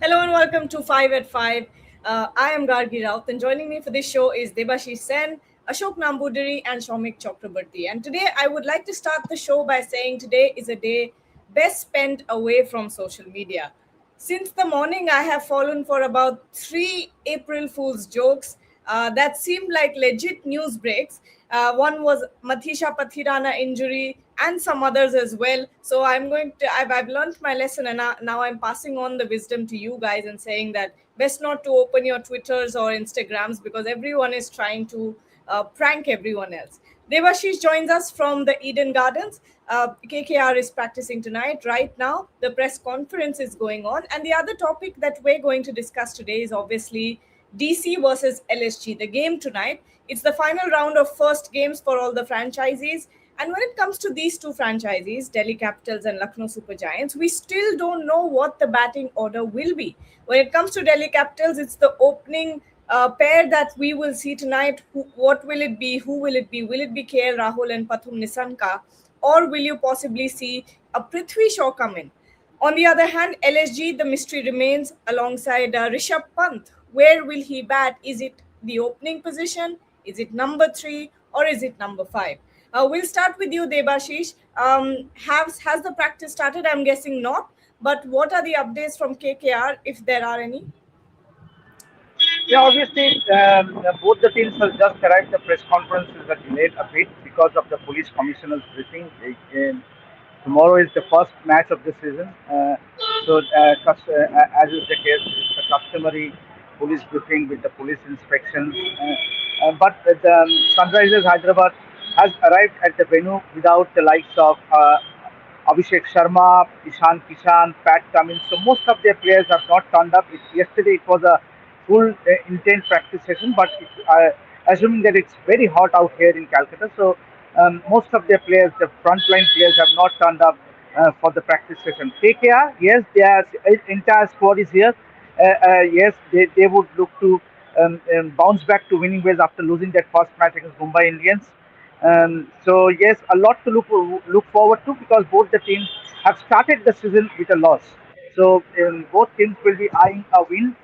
Hello and welcome to 5 at 5. I am Gargi Raut, and joining me for this show is Debashish Sen, Ashok Nambudiri, and Shomik Chakrabarti. And today I would like to start the show by saying today is a day best spent away from social media. Since the morning, I have fallen for about three April Fool's jokes that seemed like legit news breaks. One was Mathisha Pathirana injury and some others as well. So I've learned my lesson, and now I'm passing on the wisdom to you guys and saying that best not to open your Twitters or Instagrams because everyone is trying to prank everyone else. Devashish joins us from the Eden Gardens. KKR is practicing tonight. Right now, the press conference is going on. And the other topic that we're going to discuss today is obviously DC versus LSG, the game tonight. It's the final round of first games for all the franchisees. And when it comes to these two franchisees, Delhi Capitals and Lucknow Super Giants, we still don't know what the batting order will be. When it comes to Delhi Capitals, it's the opening pair that we will see tonight. What will it be? Who will it be? Will it be KL Rahul and Pathum Nissanka? Or will you possibly see a Prithvi Shaw come in? On the other hand, LSG, the mystery remains alongside Rishabh Pant. Where will he bat? Is it the opening position? Is it number 3? Or is it number 5? We'll start with you, Debashish. Has the practice started? I'm guessing not. But what are the updates from KKR, if there are any? Yeah, obviously, both the teams have just arrived. The press conference is delayed a bit because of the police commissioner's briefing. Tomorrow is the first match of the season. As is the case, it's a customary police briefing with the police inspections. But the Sunrisers Hyderabad has arrived at the venue without the likes of Abhishek Sharma, Ishan Kishan, Pat Cummins. So most of their players have not turned up. Yesterday it was a full intense practice session, but assuming that it's very hot out here in Calcutta, so most of their players, the frontline players, have not turned up for the practice session. KKR, yes, their entire squad is here. Yes, they would look to bounce back to winning ways after losing that first match against Mumbai Indians. So yes, a lot to look forward to because both the teams have started the season with a loss. So both teams will be eyeing a win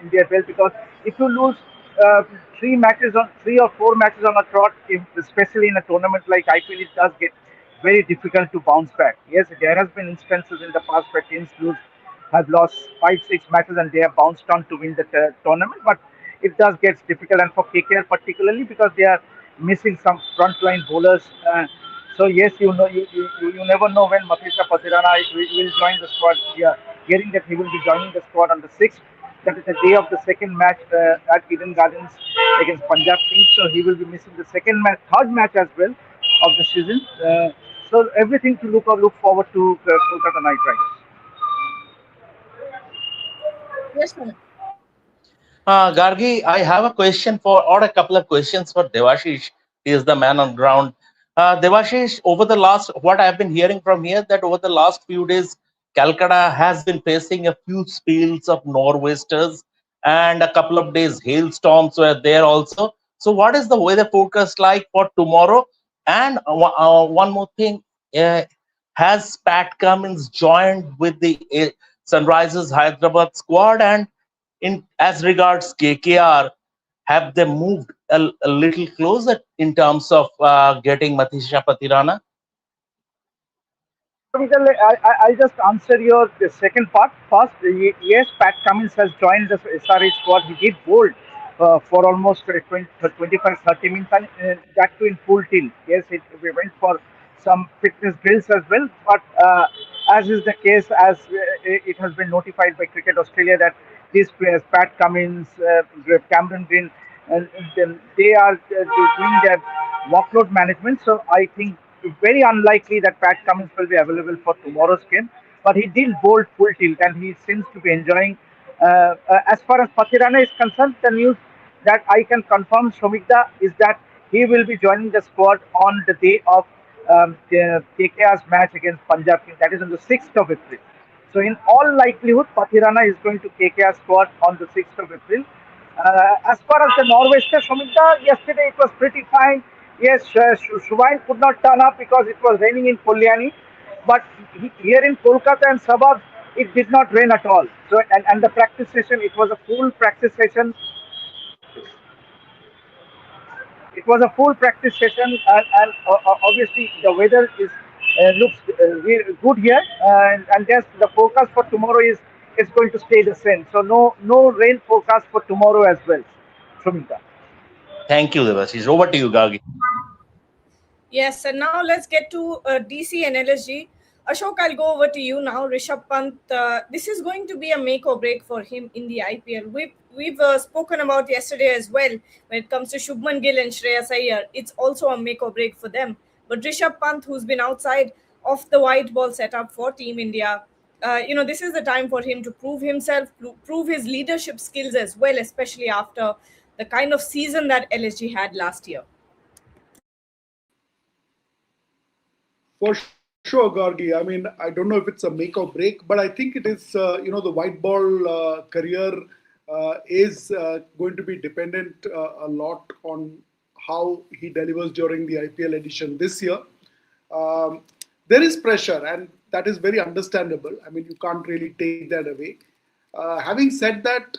in their belt because if you lose uh, 3 or 4 matches on a trot, especially in a tournament like IPL, it does get very difficult to bounce back. Yes, there has been instances in the past where teams have lost 5, 6 matches and they have bounced on to win the tournament, but it does get difficult, and for KKR particularly because they are missing some frontline bowlers. So yes, you never know when Mathisha Pathirana will join the squad. We are hearing that he will be joining the squad on the 6th. That is the day of the second match at Eden Gardens against Punjab Kings. So he will be missing the second match, third match as well of the season. So everything to look forward to Kolkata Knight Riders. Yes, ma'am. Gargi, I have a question or a couple of questions for Devashish. He is the man on ground. Devashish, what I have been hearing from here, that over the last few days, Calcutta has been facing a few spells of nor'westers and a couple of days hailstorms were there also. So, what is the weather forecast like for tomorrow? And one more thing, uh, has Pat Cummins joined with the Sunrisers Hyderabad squad? And in as regards KKR, have they moved a little closer in terms of getting Mathisha Patirana? I'll just answer your the second part first. Yes, Pat Cummins has joined the SRH squad. He did bowl for almost 25, 30 minutes, and that too in full tilt. Yes, we went for some fitness drills as well. But as is the case, as it has been notified by Cricket Australia that these players, Pat Cummins, Cameron Green, they are doing their workload management. So I think very unlikely that Pat Cummins will be available for tomorrow's game. But he did bowl full tilt and he seems to be enjoying. As far as Pathirana is concerned, the news that I can confirm, Shomikda, is that he will be joining the squad on the day of the KKR's match against Punjab Kings. That is on the 6th of April. So in all likelihood, Pathirana is going to KKR squad on the 6th of April. As far as the Norwester, Shomikda, yesterday it was pretty fine. Yes, Shubhain could not turn up because it was raining in Kalyani. But here in Kolkata and suburbs, it did not rain at all. So and the practice session, it was a full practice session. It was a full practice session, and obviously the weather is looks good here, and yes, the forecast for tomorrow is going to stay the same. So no rain forecast for tomorrow as well, Shumita. Thank you, Devashish. Over to you, Gagi. Yes, and now let's get to DC and LSG. Ashok, I'll go over to you now. Rishabh Pant, this is going to be a make or break for him in the IPL. We've spoken about yesterday as well. When it comes to Shubman Gill and Shreyas Iyer, it's also a make or break for them. But Rishabh Pant, who's been outside of the white ball setup for Team India, this is the time for him to prove himself, prove his leadership skills as well, especially after the kind of season that LSG had last year. For sure, Gargi. I mean, I don't know if it's a make or break, but I think it is, the white ball career is going to be dependent a lot on how he delivers during the IPL edition this year. Um, there is pressure, and that is very understandable. I mean, you can't really take that away. Having said that,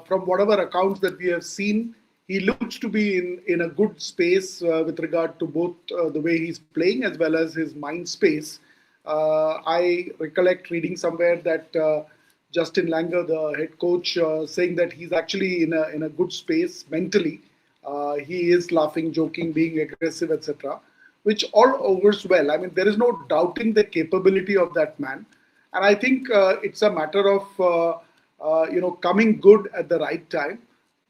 from whatever accounts that we have seen, he looks to be in a good space with regard to both the way he's playing as well as his mind space. I recollect reading somewhere that Justin Langer, the head coach, saying that he's actually in a good space mentally. He is laughing, joking, being aggressive, etc., which all augurs well. I mean, there is no doubting the capability of that man, and I think it's a matter of coming good at the right time.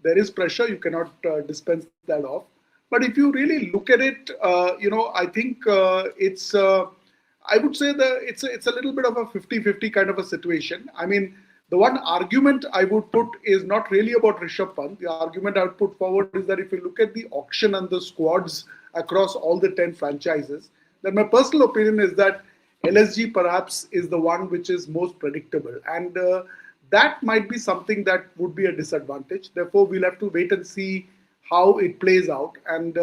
There is pressure; you cannot dispense that off. But if you really look at it, I think it's. I would say that it's a little bit of a 50-50 kind of a situation. I mean, the one argument I would put is not really about Rishabh Pant. The argument I would put forward is that if you look at the auction and the squads across all the 10 franchises, then my personal opinion is that LSG perhaps is the one which is most predictable. And that might be something that would be a disadvantage. Therefore, we'll have to wait and see how it plays out. And,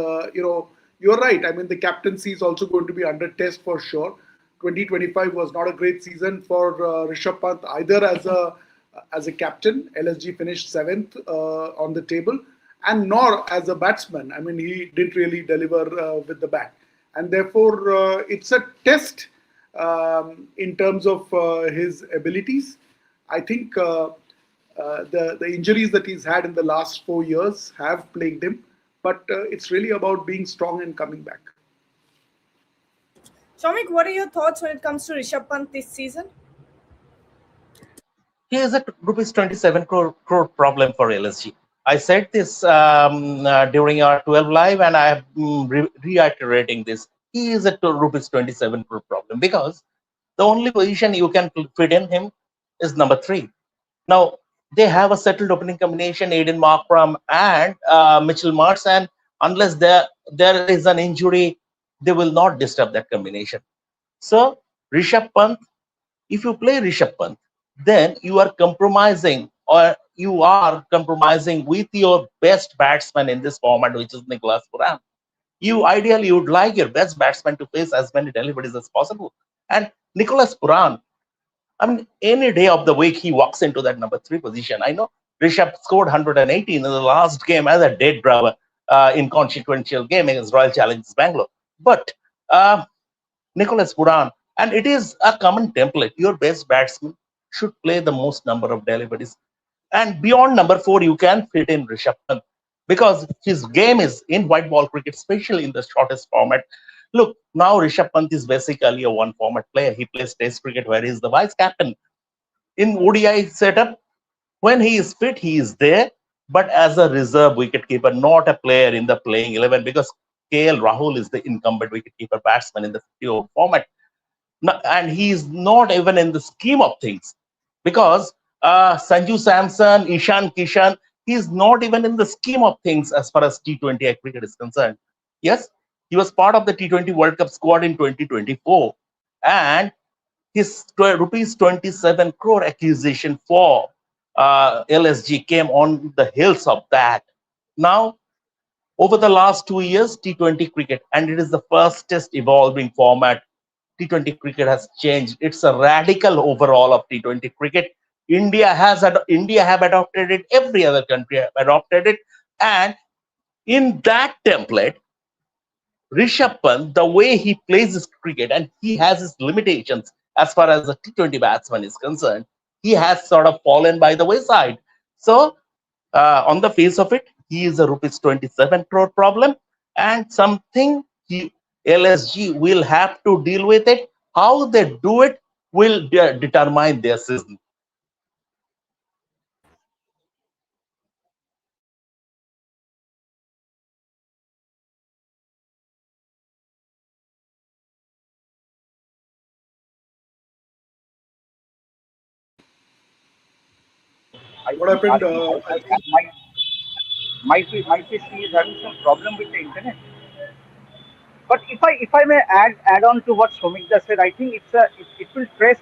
you're right. I mean, the captaincy is also going to be under test for sure. 2025 was not a great season for Rishabh Pant either as a captain. LSG finished seventh on the table, and nor as a batsman. I mean, he didn't really deliver with the bat, and therefore it's a test in terms of his abilities. I think the injuries that he's had in the last 4 years have plagued him, but it's really about being strong and coming back. Shomik, what are your thoughts when it comes to Rishabh Pant this season? He is a rupees 27 crore problem for LSG. I said this during our 12 live, and I am reiterating this. He is a rupees 27 crore problem because the only position you can fit in him is number 3. Now, they have a settled opening combination, Aiden Markram and Mitchell Marsh, and unless there is an injury, they will not disturb that combination. So, Rishabh Pant, if you play Rishabh Pant, then you are compromising with your best batsman in this format, which is Nicholas Puran. You would like your best batsman to face as many deliveries as possible. And Nicholas Puran, I mean, any day of the week, he walks into that number 3 position. I know Rishabh scored 118 in the last game as a dead rubber inconsequential game against Royal Challengers Bangalore. But Nicholas Puran, and it is a common template. Your best batsman should play the most number of deliveries. And beyond number 4, you can fit in Rishabh Pant because his game is in white ball cricket, especially in the shortest format. Look, now Rishabh Pant is basically a one format player. He plays Test cricket where he is the vice captain. In ODI setup, when he is fit, he is there, but as a reserve wicketkeeper, not a player in the playing 11 because KL Rahul is the incumbent wicketkeeper batsman in the 50-over format. And he is not even in the scheme of things because Sanju Samson, Ishan Kishan, he is not even in the scheme of things as far as T20 cricket is concerned. Yes, he was part of the T20 World Cup squad in 2024, and his rupees 27 crore acquisition for LSG came on the heels of that. Now, over the last 2 years, T20 cricket, and it is the fastest evolving format T20 cricket has changed. It's a radical overhaul of T20 cricket. India have adopted it. Every other country have adopted it, and in that template, Rishabh Pant, the way he plays his cricket, and he has his limitations as far as a T20 batsman is concerned, he has sort of fallen by the wayside. So, on the face of it, he is a rupees 27 crore problem, and something LSG will have to deal with it. How they do it will determine their season. I What think happened? I think might be she is having some problem with the internet. But if I may add on to what Somikda said, I think it will press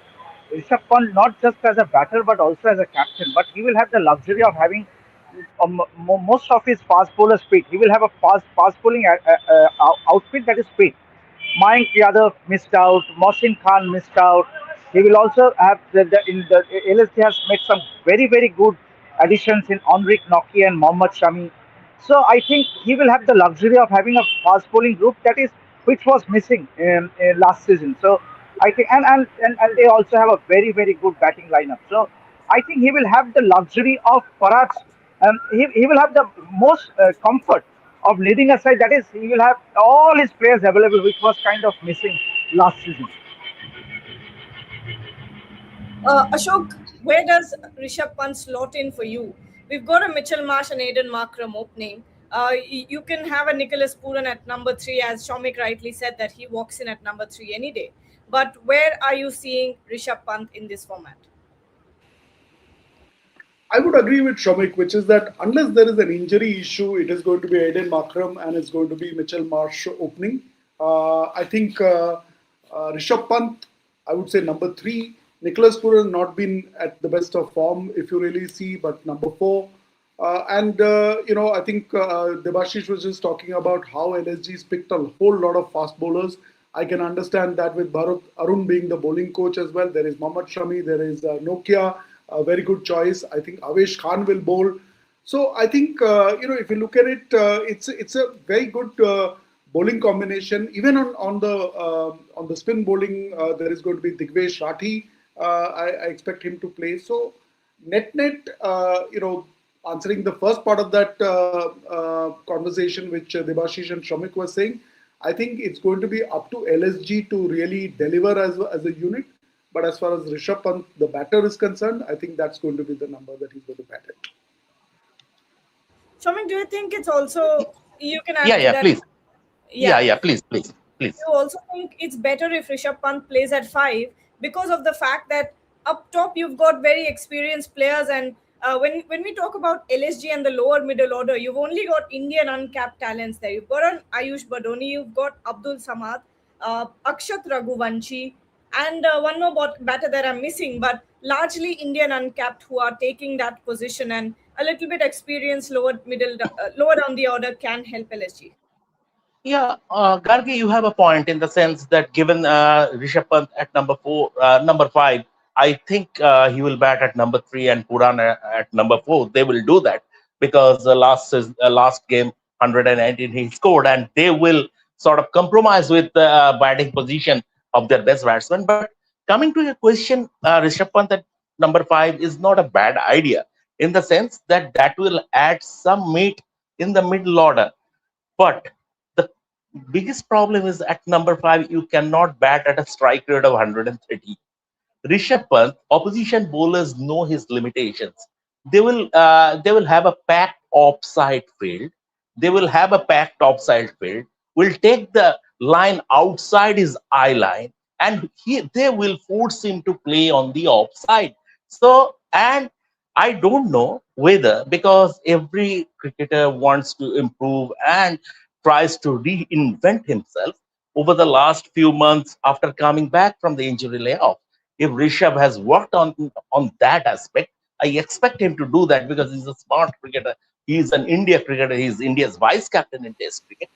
Rishabh Pant not just as a batter but also as a captain. But he will have the luxury of having most of his fast bowler speed. He will have a fast bowling outfit that is speed. Mayank Yadav missed out. Mohsin Khan missed out. He will also have in the LSG has made some very good additions in Enric Noki and Mohammad Shami. So I think he will have the luxury of having a fast bowling group that is which was missing in last season. So I think and they also have a very good batting lineup. So I think he will have the luxury of perhaps he will have the most comfort of leading a side. That is, he will have all his players available, which was kind of missing last season. Ashok, where does Rishabh Pant slot in for you? We've got a Mitchell Marsh and Aiden Markram opening. You can have a Nicholas Pooran at number 3, as Shomik rightly said that he walks in at number 3 any day. But where are you seeing Rishabh Pant in this format? I would agree with Shomik, which is that unless there is an injury issue, it is going to be Aiden Markram and it's going to be Mitchell Marsh opening. I think Rishabh Pant, I would say number 3. Nicholas Pooran not been at the best of form, if you really see, but number 4. I think Debashish was just talking about how LSG's picked a whole lot of fast bowlers. I can understand that with Bharat Arun being the bowling coach as well. There is Mohammad Shami, there is Nokia, a very good choice. I think Avesh Khan will bowl. So I think if you look at it, it's a very good bowling combination. Even on the spin bowling, there is going to be Digvesh Rathi. I expect him to play. So net, answering the first part of that conversation, which Debashish and Shomik were saying, I think it's going to be up to LSG to really deliver as a unit. But as far as Rishabh Pant, the batter, is concerned, I think that's going to be the number that he's going to bat at. Shomik, do you think it's also, you can add Yeah, to yeah, that? please. Yeah. Yeah, please. You also think it's better if Rishabh Pant plays at 5 because of the fact that up top you've got very experienced players, and when we talk about LSG and the lower middle order, you've only got Indian uncapped talents there. You've got an Ayush Badoni, you've got Abdul Samad, Akshat Raghuvanshi, and one more batter that I'm missing, but largely Indian uncapped who are taking that position, and a little bit experienced lower down the order can help LSG. Yeah, Gargi, you have a point in the sense that given Rishabh Pant at number 5, I think he will bat at number 3 and Puran at number 4. They will do that because the last game 119 he scored, and they will sort of compromise with the batting position of their best batsman. But coming to your question, Rishabh Pant at number 5 is not a bad idea in the sense that that will add some meat in the middle order. But the biggest problem is at number 5, you cannot bat at a strike rate of 130. Rishabh Pant, opposition bowlers know his limitations. They will have a packed offside field. They will have a packed offside field. Will take the line outside his eye line, and they will force him to play on the offside. So, and I don't know whether, because every cricketer wants to improve and tries to reinvent himself over the last few months after coming back from the injury layoff. If Rishabh has worked on that aspect, I expect him to do that because he's a smart cricketer. He's an India cricketer. He's India's vice captain in Test cricket.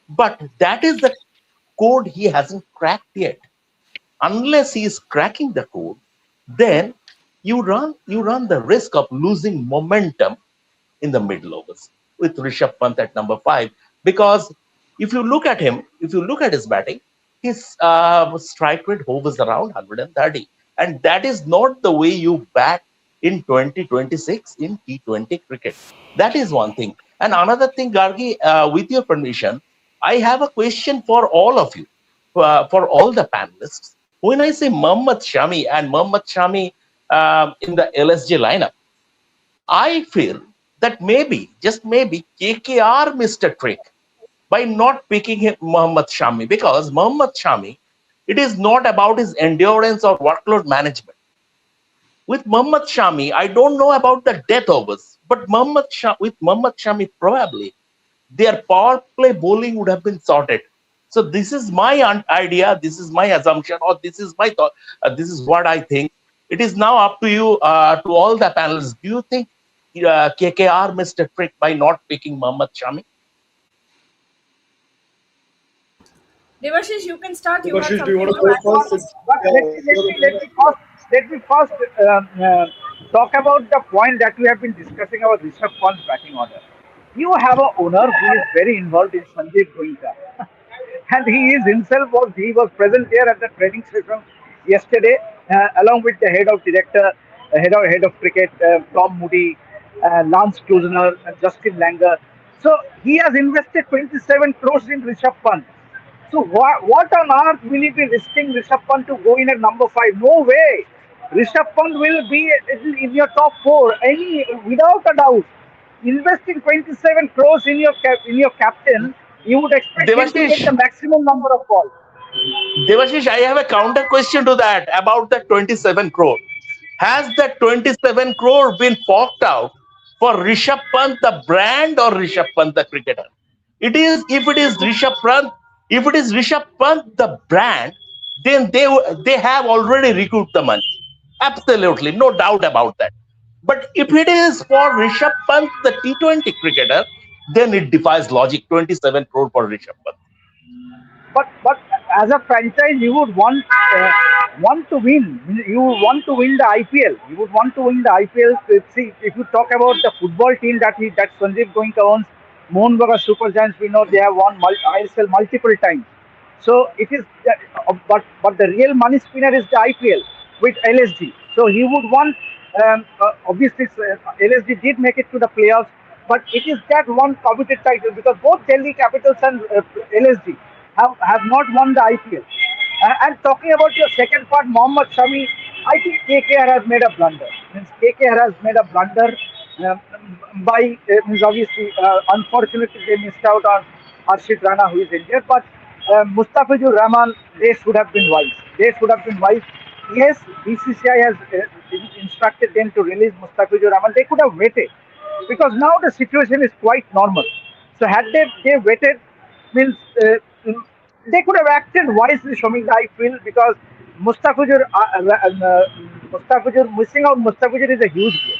But that is the code he hasn't cracked yet. unless he is cracking the code, then you run the risk of losing momentum in the middle overs with Rishabh Pant at number 5. Because if you look at his batting, his strike rate hovers around 130. And that is not the way you bat in 2026 in T20 cricket. That is one thing. And another thing, Gargi, with your permission, I have a question for all of you, for all the panelists. When I say Mohammad Shami and Mohammad Shami in the LSG lineup, I feel that maybe, just maybe, KKR missed a trick by not picking him, Mohammad Shami, because Mohammad Shami, it is not about his endurance or workload management. With Mohammad Shami, I don't know about the death overs, but with Mohammad Shami, probably their power play bowling would have been sorted. So this is my idea, this is my assumption, or this is my thought. This is what I think. It is now up to you, to all the panelists. Do you think KKR missed a trick by not picking Mohammad Shami? Devashish, you can start. You have Devashish, do you something want to to go add on first? this. But let me first talk about the point that we have been discussing about Rishabh Pant's batting order. You have a owner who is very involved in Sanjeev Goenka, and he was present here at the training session yesterday, along with the head of cricket, Tom Moody, Lance Klusener, and Justin Langer. So he has invested 27 crores in Rishabh Pant. So what on earth will he be risking Rishabh Pant to go in at number 5? No way. Rishabh Pant will be in your top 4, without a doubt. Investing 27 crores in your captain, you would expect him to get Devashish, the maximum number of balls. Devashish, I have a counter question to that about the 27 crore. Has the 27 crore been forked out for Rishabh Pant the brand or Rishabh Pant the cricketer? If it is Rishabh Pant the brand, then they have already recouped the money. Absolutely, no doubt about that. But if it is for Rishabh Pant the T20 cricketer, then it defies logic. 27 crore for Rishabh Pant. But as a franchise, you would want to win. You would want to win the IPL. You would want to win the IPL. See, if you talk about the football team that Sanjeev Goenka owns, Mohun Bagan Super Giants, we know they have won ISL multiple times. So it is, but the real money spinner is the IPL with LSG. So he would want, obviously, LSG did make it to the playoffs, but it is that one coveted title because both Delhi Capitals and LSG have not won the IPL. And talking about your second part, Mohammad Shami, I think KKR has made a blunder. Means KKR has made a blunder uh, means obviously, unfortunately, they missed out on Harshit Rana, who is injured. But Mustafizur Rahman, they should have been wise. They should have been wise. Yes, BCCI has instructed them to release Mustafizur Rahman. They could have waited because now the situation is quite normal. So had they waited, means they could have acted wisely, showing I feel, because Mustafizur Mustafizur missing out Mustafizur is a huge blow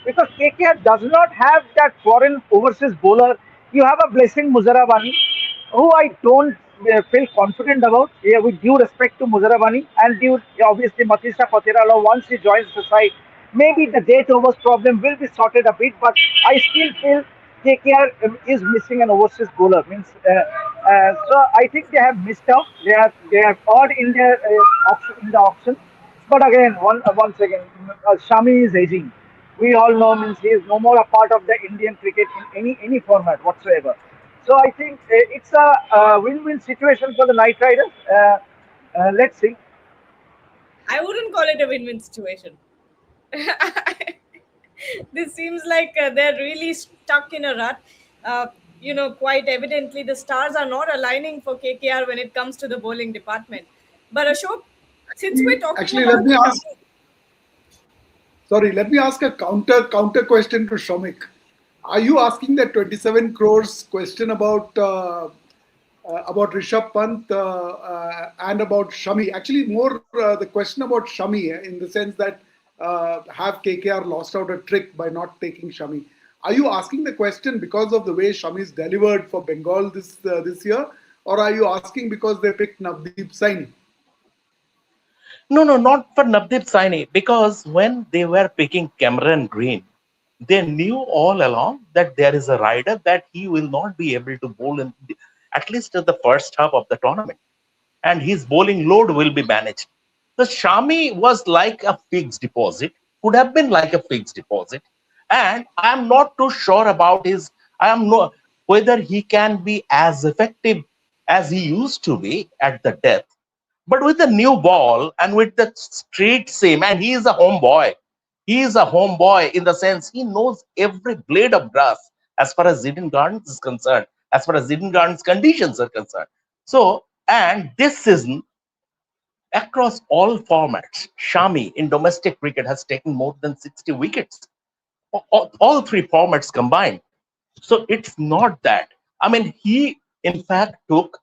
because KKR does not have that foreign overseas bowler. You have a Blessing Muzarabani, who I don't feel confident about. Yeah, with due respect to Muzarabani and due obviously Matisha Patirala, once he joins the side, maybe the date overs problem will be sorted a bit. But I still feel KKR is missing an overseas bowler. So I think they have missed out. They have odd in their in the auction. But again, once again, Shami is aging. We all know means he is no more a part of the Indian cricket in any format whatsoever. So I think it's a win-win situation for the Knight Riders. Let's see. I wouldn't call it a win-win situation. This seems like they're really stuck in a rut. Quite evidently, the stars are not aligning for KKR when it comes to the bowling department. But Ashok, since we're talking Actually, about Shami, let me ask a counter question to Shomik. Are you asking that 27 crores question about Rishabh Pant and about Shami? Actually, more the question about Shami in the sense that have KKR lost out a trick by not taking Shami? Are you asking the question because of the way Shami's delivered for Bengal this year, or are you asking because they picked Navdeep Saini? No, no, not for Navdeep Saini, because when they were picking Cameron Green, they knew all along that there is a rider that he will not be able to bowl at least in the first half of the tournament, and his bowling load will be managed. The Shami was like a fixed deposit, could have been like a fixed deposit, and I am not too sure about his. I am no whether he can be as effective as he used to be at the death. But with the new ball and with the street sim, and he is a homeboy. He is a homeboy in the sense he knows every blade of grass as far as Eden Gardens is concerned, as far as Eden Gardens conditions are concerned. So, and this season, across all formats, Shami in domestic cricket has taken more than 60 wickets, all three formats combined. So it's not that. I mean, he in fact took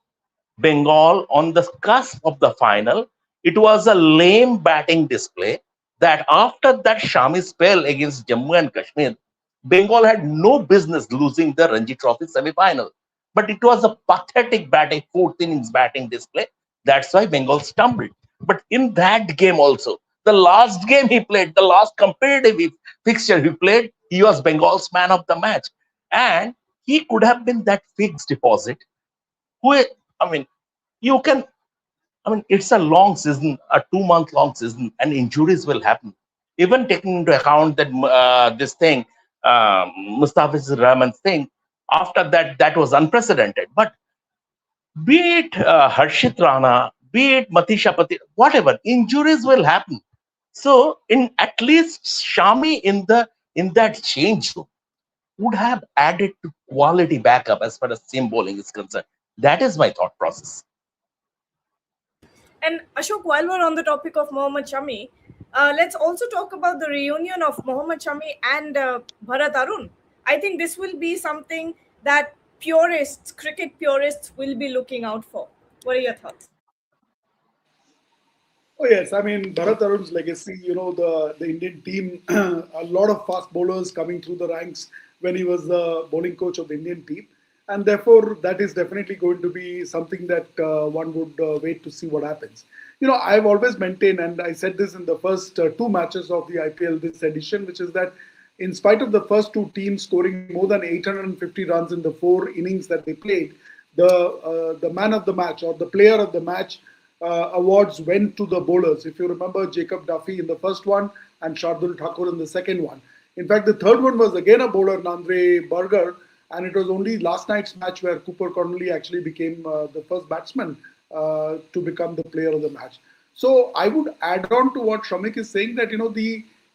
Bengal on the cusp of the final. It was a lame batting display that after that Shami spell against Jammu and Kashmir, Bengal had no business losing the Ranji Trophy semi-final. But it was a pathetic batting, fourth innings batting display. That's why Bengal stumbled. But in that game also, the last game he played, the last competitive fixture he played, he was Bengal's man of the match. And he could have been that fixed deposit who, I mean, you can, I mean, it's a long season, a 2 month long season, and injuries will happen. Even taking into account that this thing, Mustafiz Rahman's thing, after that, that was unprecedented. But be it Harshit Rana, be it Matisha Pati, whatever, injuries will happen. So, in at least Shami in that change room would have added to quality backup as far as seam bowling is concerned. That is my thought process. And Ashok, while we're on the topic of Mohammad Shami, let's also talk about the reunion of Mohammad Shami and Bharat Arun. I think this will be something that purists, cricket purists, will be looking out for. What are your thoughts? Oh yes, I mean Bharat Arun's legacy. The Indian team, a lot of fast bowlers coming through the ranks when he was the bowling coach of the Indian team, and therefore that is definitely going to be something that one would wait to see what happens. I've always maintained, and I said this in the first two matches of the IPL this edition, which is that in spite of the first two teams scoring more than 850 runs in the four innings that they played, the man of the match or the player of the match awards went to the bowlers. If you remember, Jacob Duffy in the first one and Shardul Thakur in the second one. In fact, the third one was again a bowler, Nandre Berger, and it was only last night's match where Cooper Connolly actually became the first batsman to become the player of the match. So I would add on to what Shamik is saying that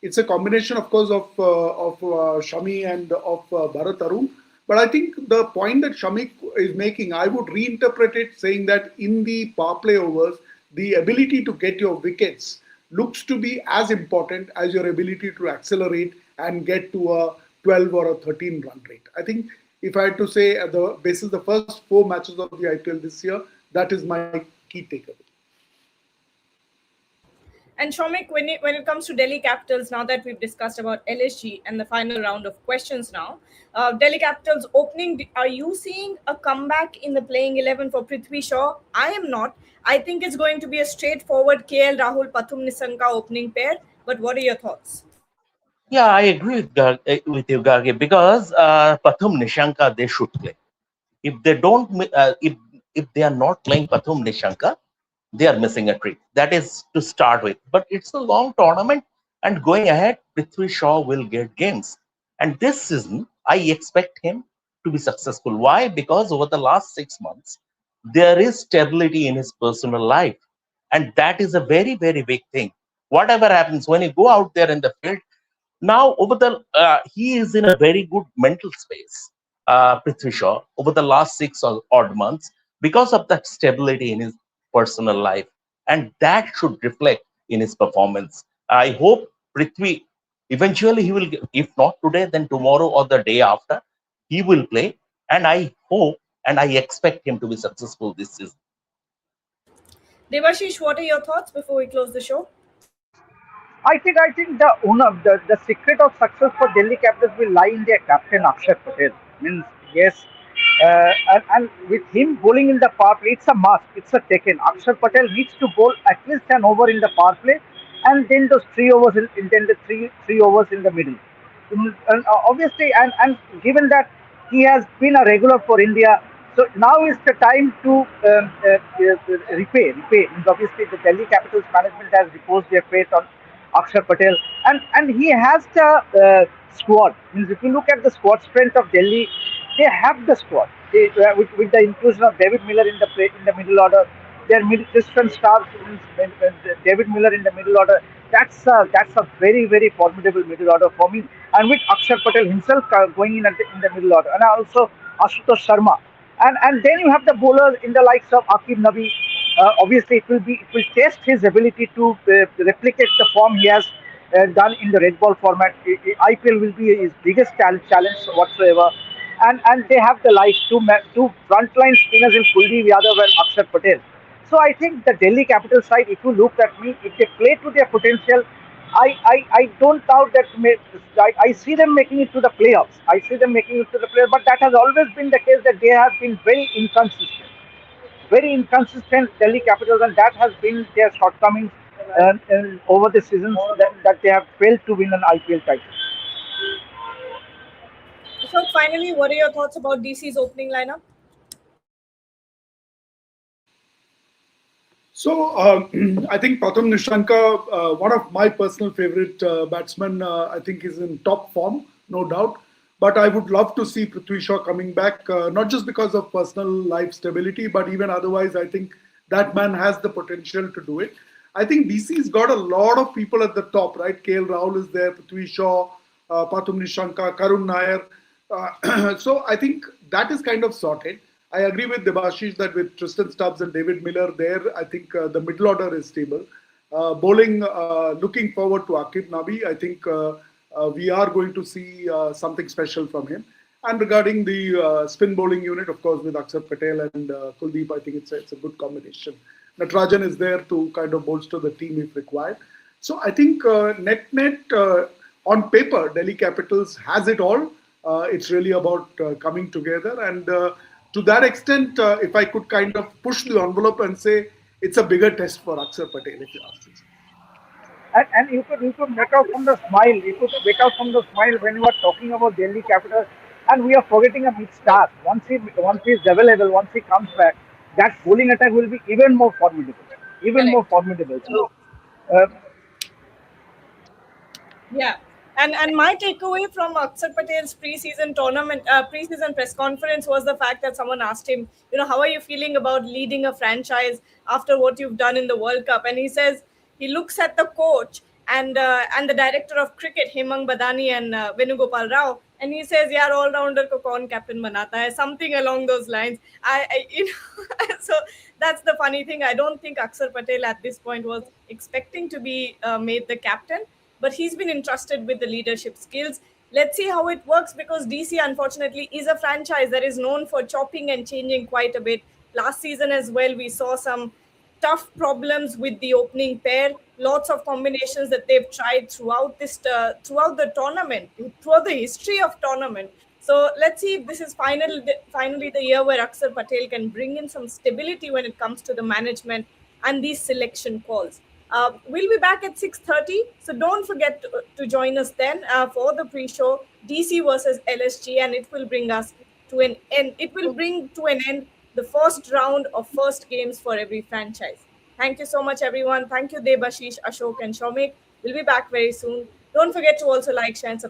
it's a combination, of course, of Shami and of Bharat Arun. But I think the point that Shamik is making, I would reinterpret it saying that in the power play overs, the ability to get your wickets looks to be as important as your ability to accelerate and get to a 12 or a 13 run rate. I think if I had to say the basis the first four matches of the IPL this year, that is my key takeaway. And Shomik, when it comes to Delhi Capitals, now that we've discussed about LSG and the final round of questions now, Delhi Capitals opening, are you seeing a comeback in the playing 11 for Prithvi Shaw? I am not. I think it's going to be a straightforward KL Rahul Pathum Nisanka opening pair. But what are your thoughts? Yeah, I agree with you, Gargi, because Pathum Nishanka they should play. If they don't, if they are not playing Pathum Nishanka, they are missing a trick. That is to start with. But it's a long tournament, and going ahead, Prithvi Shaw will get games. And this season, I expect him to be successful. Why? Because over the last 6 months, there is stability in his personal life, and that is a very, very big thing. Whatever happens when you go out there in the field, now over the he is in a very good mental space, Prithvi Shaw, over the last six or odd months because of that stability in his personal life, and that should reflect in his performance. I hope Prithvi eventually he will, if not today, then tomorrow or the day after, he will play, and I hope and I expect him to be successful this season. Devashish, what are your thoughts before we close the show? I think the secret of success for Delhi Capitals will lie in their captain Akshay Patel. Means yes, And with him bowling in the power play, it's a must. It's a taken. Akshar Patel needs to bowl at least an over in the power play, and then those 3 overs then the three overs in the middle. And obviously, and given that he has been a regular for India, so now is the time to repay. Repay. Means obviously, the Delhi Capitals management has reposed their faith on Akshar Patel, and he has the squad. Means if you look at the squad strength of Delhi, they have the squad. With the inclusion of David Miller in the middle order, their distant stars, David Miller in the middle order. That's a very formidable middle order for me. And with Akshar Patel himself going in the middle order, and also Ashutosh Sharma, and then you have the bowlers in the likes of Akib Nabi. Obviously, it will test his ability to replicate the form he has done in the red ball format. IPL will be his biggest challenge whatsoever. And they have the likes two frontline spinners in Kuldeep Yadav and Akshar Patel. So I think the Delhi Capital side, if you look at me, if they play to their potential, I don't doubt that I see them making it to the playoffs. I see them making it to the playoffs, but that has always been the case that they have been very inconsistent Delhi Capitals, and that has been their shortcomings over the seasons that they have failed to win an IPL title. So finally, what are your thoughts about DC's opening lineup? So I think Pratham Nishanka, one of my personal favorite batsmen, I think is in top form, no doubt. But I would love to see Prithvi Shaw coming back, not just because of personal life stability, but even otherwise. I think that man has the potential to do it. I think DC's got a lot of people at the top, right? KL Rahul is there, Prithvi Shaw, Pratham Nishanka, Karun Nair. So I think that is kind of sorted. I agree with Debashish that with Tristan Stubbs and David Miller there, I think the middle order is stable. Bowling, looking forward to Akib Nabi. I think we are going to see something special from him. And regarding the spin bowling unit, of course, with Akshar Patel and Kuldeep, I think it's a good combination. Natarajan is there to kind of bolster the team if required. So I think net on paper, Delhi Capitals has it all. It's really about coming together. And to that extent, if I could kind of push the envelope and say it's a bigger test for Akshar Patel, if you ask me. And you could make out from the smile. You could make out from the smile when you are talking about Delhi Capitals, and we are forgetting a big star. Once he is available, once he comes back, that bowling attack will be even more formidable. Even more Correct. formidable. So uh, Yeah. And my takeaway from Akshar Patel's preseason press conference was the fact that someone asked him, how are you feeling about leading a franchise after what you've done in the World Cup? And he says he looks at the coach and the director of cricket, Hemang Badani and Venugopal Rao, and he says, "Yeah, all rounder ko kaun captain banata hai," something along those lines. So that's the funny thing. I don't think Akshar Patel at this point was expecting to be made the captain, but he's been entrusted with the leadership skills. Let's see how it works, because DC, unfortunately, is a franchise that is known for chopping and changing quite a bit. Last season as well, we saw some tough problems with the opening pair. Lots of combinations that they've tried throughout the tournament, throughout the history of tournament. So let's see if this is finally the year where Akshar Patel can bring in some stability when it comes to the management and these selection calls. We'll be back at 6:30, so don't forget to join us then for the pre-show DC versus LSG, and it will bring us to an end. It will bring to an end the first round of first games for every franchise. Thank you so much, everyone. Thank you, Debashish, Ashok, and Shomik. We'll be back very soon. Don't forget to also like, share, and subscribe.